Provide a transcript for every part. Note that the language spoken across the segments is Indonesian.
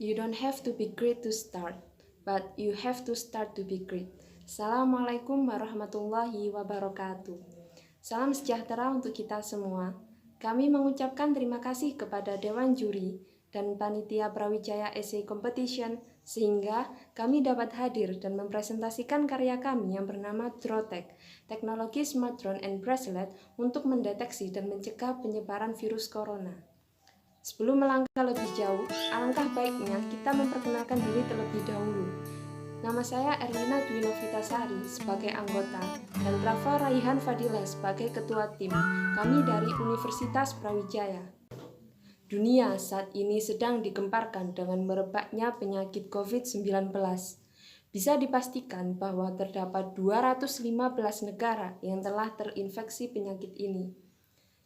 You don't have to be great to start, but you have to start to be great. Assalamualaikum warahmatullahi wabarakatuh. Salam sejahtera untuk kita semua. Kami mengucapkan terima kasih kepada Dewan Juri dan Panitia Brawijaya Essay Competition sehingga kami dapat hadir dan mempresentasikan karya kami yang bernama Drotech, teknologi Smart Drone and Bracelet untuk mendeteksi dan mencegah penyebaran virus corona. Sebelum melangkah lebih jauh, alangkah baiknya kita memperkenalkan diri terlebih dahulu. Nama saya Erlina Dwi Novitasari sebagai anggota dan Rafa Raihan Fadila sebagai ketua tim. Kami dari Universitas Brawijaya. Dunia saat ini sedang digemparkan dengan merebaknya penyakit COVID-19. Bisa dipastikan bahwa terdapat 215 negara yang telah terinfeksi penyakit ini.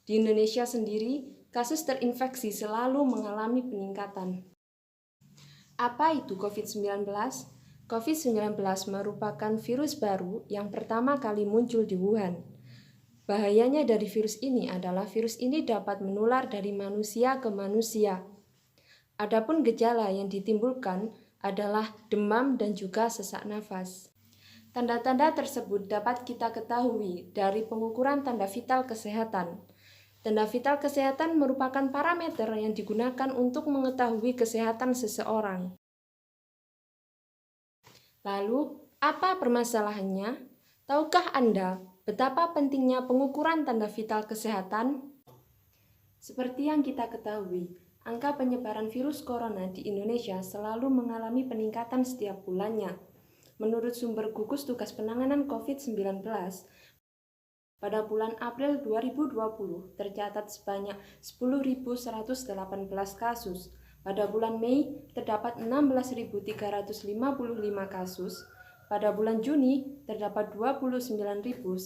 Di Indonesia sendiri, kasus terinfeksi selalu mengalami peningkatan. Apa itu COVID-19? COVID-19 merupakan virus baru yang pertama kali muncul di Wuhan. Bahayanya dari virus ini adalah virus ini dapat menular dari manusia ke manusia. Adapun gejala yang ditimbulkan adalah demam dan juga sesak nafas. Tanda-tanda tersebut dapat kita ketahui dari pengukuran tanda vital kesehatan. Tanda vital kesehatan merupakan parameter yang digunakan untuk mengetahui kesehatan seseorang. Lalu, apa permasalahannya? Tahukah Anda betapa pentingnya pengukuran tanda vital kesehatan? Seperti yang kita ketahui, angka penyebaran virus corona di Indonesia selalu mengalami peningkatan setiap bulannya. Menurut sumber gugus tugas penanganan COVID-19, pada bulan April 2020 tercatat sebanyak 10.118 kasus. Pada bulan Mei terdapat 16.355 kasus. Pada bulan Juni terdapat 29.912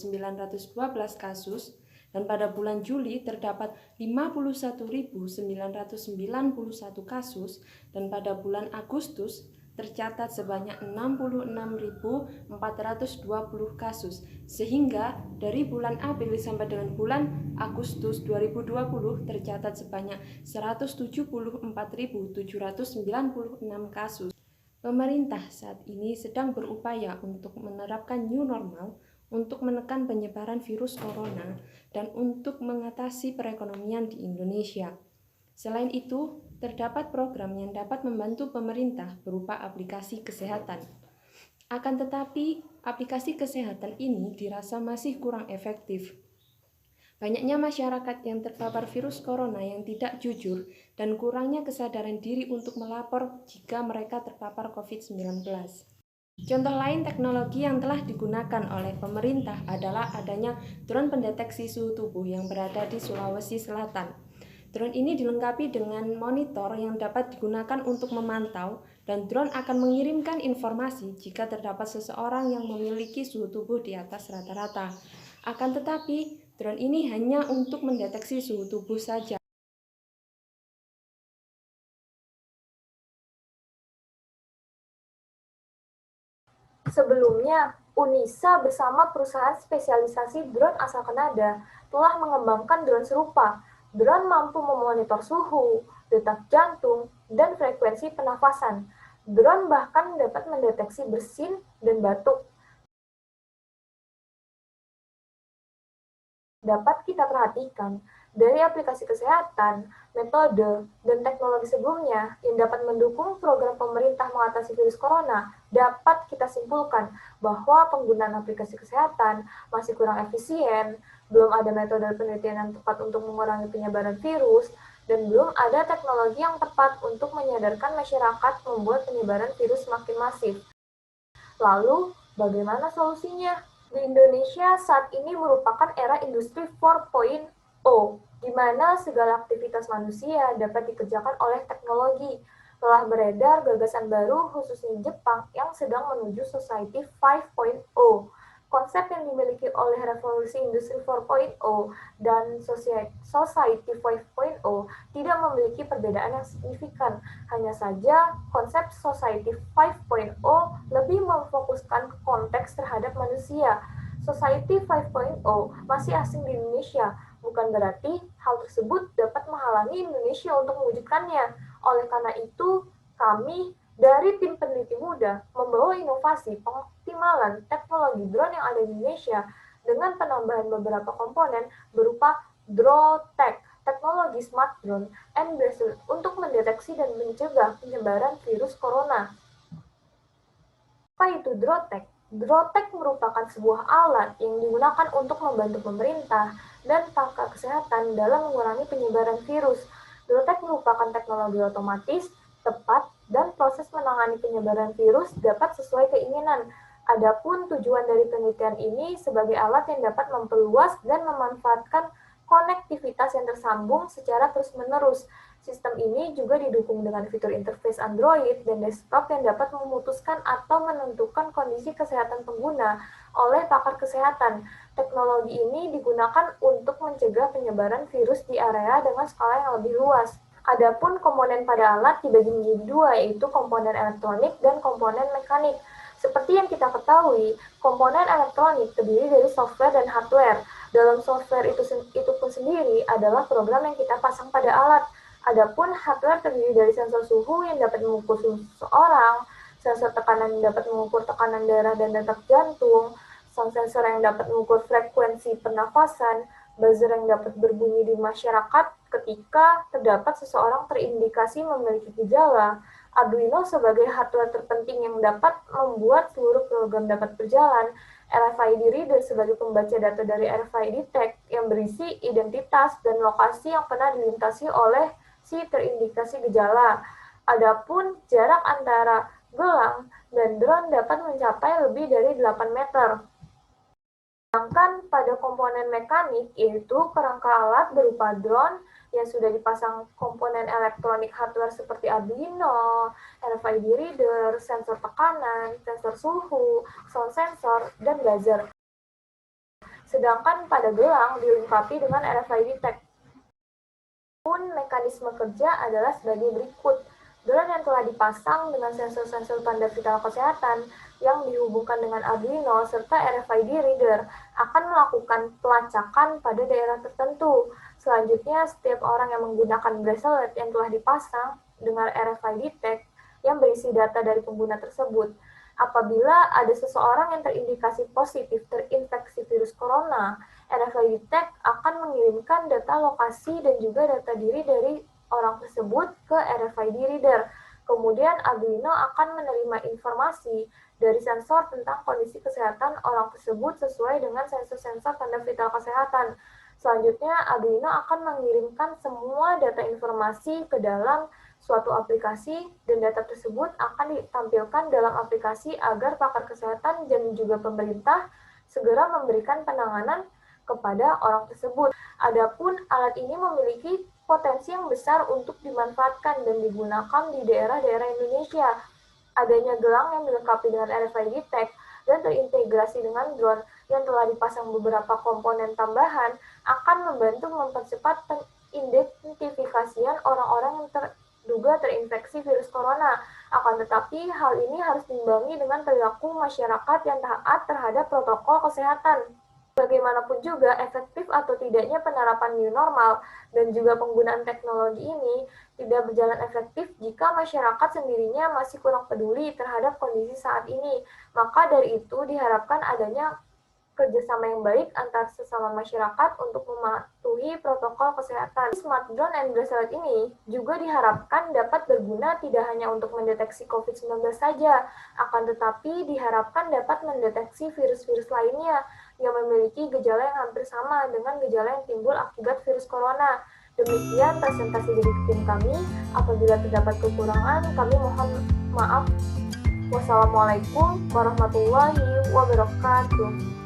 kasus. Dan pada bulan Juli terdapat 51.991 kasus. Dan pada bulan Agustus tercatat sebanyak 66.420 kasus, sehingga dari bulan April sampai dengan bulan Agustus 2020 tercatat sebanyak 174.796 kasus. Pemerintah saat ini sedang berupaya untuk menerapkan new normal untuk menekan penyebaran virus corona dan untuk mengatasi perekonomian di Indonesia. Selain itu, terdapat program yang dapat membantu pemerintah berupa aplikasi kesehatan. Akan tetapi, aplikasi kesehatan ini dirasa masih kurang efektif. Banyaknya masyarakat yang terpapar virus corona yang tidak jujur dan kurangnya kesadaran diri untuk melapor jika mereka terpapar COVID-19. Contoh lain teknologi yang telah digunakan oleh pemerintah adalah adanya drone pendeteksi suhu tubuh yang berada di Sulawesi Selatan. Drone ini dilengkapi dengan monitor yang dapat digunakan untuk memantau, dan drone akan mengirimkan informasi jika terdapat seseorang yang memiliki suhu tubuh di atas rata-rata. Akan tetapi, drone ini hanya untuk mendeteksi suhu tubuh saja. Sebelumnya, Unisa bersama perusahaan spesialisasi drone asal Kanada telah mengembangkan drone serupa. Drone mampu memonitor suhu, detak jantung, dan frekuensi pernafasan. Drone bahkan dapat mendeteksi bersin dan batuk. Dapat kita perhatikan dari aplikasi kesehatan, metode, dan teknologi sebelumnya yang dapat mendukung program pemerintah mengatasi virus corona, dapat kita simpulkan bahwa penggunaan aplikasi kesehatan masih kurang efisien, belum ada metode penelitian yang tepat untuk mengurangi penyebaran virus, dan belum ada teknologi yang tepat untuk menyadarkan masyarakat membuat penyebaran virus semakin masif. Lalu, bagaimana solusinya? Di Indonesia saat ini merupakan era industri 4.0, di mana segala aktivitas manusia dapat dikerjakan oleh teknologi. Telah beredar gagasan baru khususnya Jepang yang sedang menuju Society 5.0. Konsep yang dimiliki oleh revolusi industri 4.0 dan Society 5.0 tidak memiliki perbedaan yang signifikan. Hanya saja konsep Society 5.0 lebih memfokuskan konteks terhadap manusia. Society 5.0 masih asing di Indonesia, bukan berarti hal tersebut dapat menghalangi Indonesia untuk mewujudkannya. Oleh karena itu, Kami dari tim peneliti muda membawa inovasi pengoptimalan teknologi drone yang ada di Indonesia dengan penambahan beberapa komponen berupa DroTech, teknologi smart drone and bracelet untuk mendeteksi dan mencegah penyebaran virus corona. Apa itu DroTech? DroTech merupakan sebuah alat yang digunakan untuk membantu pemerintah dan pakar kesehatan dalam mengurangi penyebaran virus. DroTech merupakan teknologi otomatis, tepat, dan proses menangani penyebaran virus dapat sesuai keinginan. Adapun tujuan dari penelitian ini sebagai alat yang dapat memperluas dan memanfaatkan konektivitas yang tersambung secara terus-menerus. Sistem ini juga didukung dengan fitur interface Android dan desktop yang dapat memutuskan atau menentukan kondisi kesehatan pengguna oleh pakar kesehatan. Teknologi ini digunakan untuk mencegah penyebaran virus di area dengan skala yang lebih luas. Adapun komponen pada alat dibagi menjadi dua, yaitu komponen elektronik dan komponen mekanik. Seperti yang kita ketahui, komponen elektronik terdiri dari software dan hardware. Dalam software itu pun sendiri adalah program yang kita pasang pada alat. Adapun hardware terdiri dari sensor suhu yang dapat mengukur suhu seseorang, sensor tekanan yang dapat mengukur tekanan darah dan detak jantung, sensor yang dapat mengukur frekuensi pernafasan, buzzer yang dapat berbunyi di masyarakat ketika terdapat seseorang terindikasi memiliki gejala, Arduino sebagai hardware terpenting yang dapat membuat seluruh program dapat berjalan, RFID reader sebagai pembaca data dari RFID tag yang berisi identitas dan lokasi yang pernah dilintasi oleh si terindikasi gejala. Adapun jarak antara gelang dan drone dapat mencapai lebih dari 8 meter. Sedangkan pada komponen mekanik, yaitu kerangka alat berupa drone yang sudah dipasang komponen elektronik hardware seperti Arduino, RFID reader, sensor tekanan, sensor suhu, sound sensor, dan buzzer. Sedangkan pada gelang dilengkapi dengan RFID tag. Pun mekanisme kerja adalah sebagai berikut. Drone yang telah dipasang dengan sensor-sensor tanda vital kesehatan yang dihubungkan dengan Arduino serta RFID reader akan melakukan pelacakan pada daerah tertentu. Selanjutnya, setiap orang yang menggunakan bracelet yang telah dipasang dengan RFID tag yang berisi data dari pengguna tersebut. Apabila ada seseorang yang terindikasi positif terinfeksi virus corona, RFID tag akan mengirimkan data lokasi dan juga data diri dari orang tersebut ke RFID reader. Kemudian Arduino akan menerima informasi dari sensor tentang kondisi kesehatan orang tersebut sesuai dengan sensor-sensor tanda vital kesehatan. Selanjutnya, Arduino akan mengirimkan semua data informasi ke dalam suatu aplikasi dan data tersebut akan ditampilkan dalam aplikasi agar pakar kesehatan dan juga pemerintah segera memberikan penanganan kepada orang tersebut. Adapun alat ini memiliki potensi yang besar untuk dimanfaatkan dan digunakan di daerah-daerah Indonesia. Adanya gelang yang dilengkapi dengan RFID tag dan terintegrasi dengan drone yang telah dipasang beberapa komponen tambahan akan membantu mempercepat pengidentifikasian orang-orang yang terduga terinfeksi virus corona. Akan tetapi, hal ini harus diimbangi dengan perilaku masyarakat yang taat terhadap protokol kesehatan. Bagaimanapun juga, efektif atau tidaknya penerapan new normal dan juga penggunaan teknologi ini tidak berjalan efektif jika masyarakat sendirinya masih kurang peduli terhadap kondisi saat ini. Maka dari itu diharapkan adanya kerjasama yang baik antar sesama masyarakat untuk mematuhi protokol kesehatan. Smart drone and bracelet ini juga diharapkan dapat berguna tidak hanya untuk mendeteksi COVID-19 saja, akan tetapi diharapkan dapat mendeteksi virus-virus lainnya yang memiliki gejala yang hampir sama dengan gejala yang timbul akibat virus corona. Demikian presentasi dari tim kami. Apabila terdapat kekurangan, kami mohon maaf. Wassalamualaikum warahmatullahi wabarakatuh.